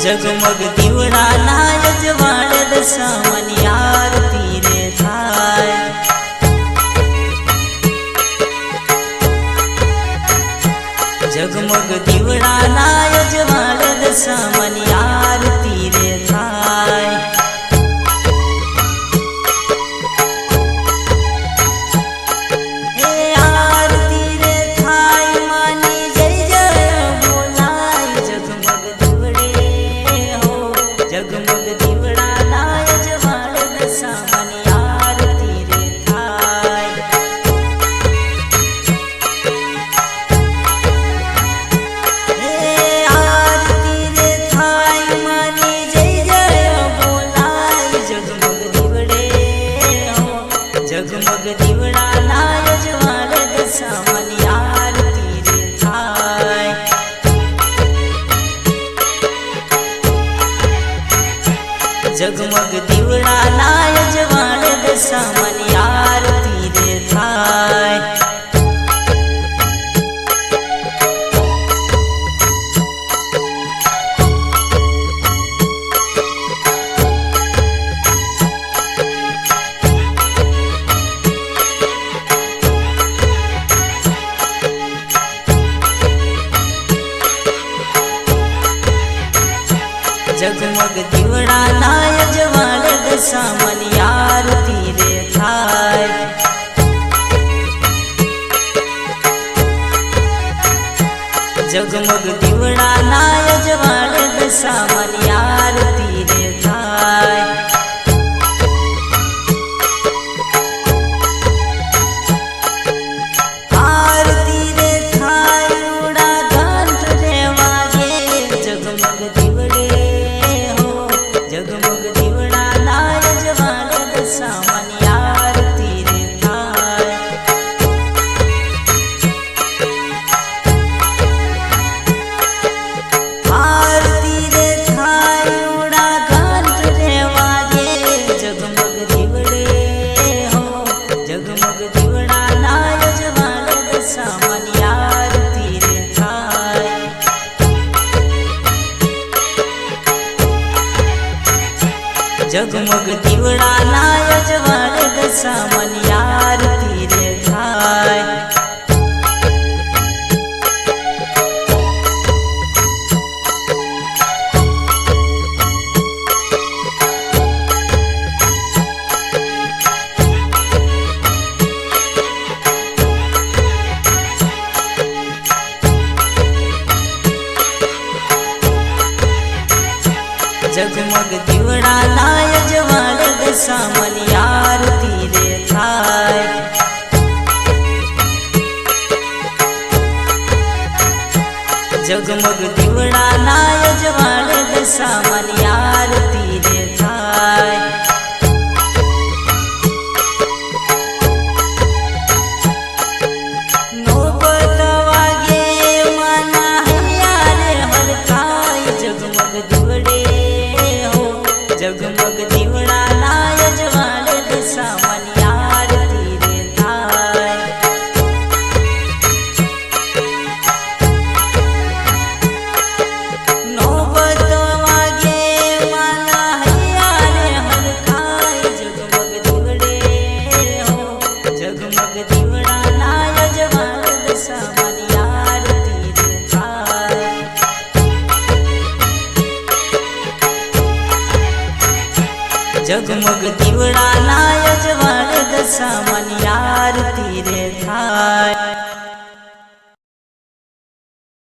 जगमग दीवड़ा ना यजवान दशामनी आरती रे थाय। जगमग दीवड़ा ना यजवान दशामनी आरती रे थाय। जगमग दीवड़ा ना यजवान दशामनी आरती रे थाय। आरती रे थाय मानी जय जय बोलाय। जगमग दीवड़े हो जगमग दीवड़ा ना यजवान दशामनी आरती रे थाय। जगमग दीवड़ा ना यजवान दशामनी आरती रे थाय। जगमग दीवड़ा ना यजवान दशामनी आरती रे थाय। जगमग दीवड़ा ना यजवान दशामनी आरती रे थाय। आरती रे थाय उड़ा घंट रे वागे। जगमग दीवड़े जगमग दीवड़ा ना यजवान दशामनी आरती रे थाय। आरती रे थाय उड़ा घंट रे वागे। जगमग दीवड़े हो जगमग दीवड़ा ना यजवान दशामनी आरती रे थाय। जगमग दीवड़ा ना यजवान दशामनी आरती रे थाय। जगमग दीवड़ा ना यजवान दशामनी आरती रे थाय। जगमग दीवड़ा ना यजवान दशामनी आरती रे थाय। नौबत वागे माना हैया रे हरखाय। जगमग दीवड़े जगमग दीवड़ा ना यजवान दशामनी आरती रे थाय। नौबत वागे माना हैया रे हरखाय। जगमग दीवड़े हो जगमग दीवड़ा ना यजवान दशामनी आरती रे थाय। जगमग दीवड़ा ना यजवान दशामनी आरती रे थाय।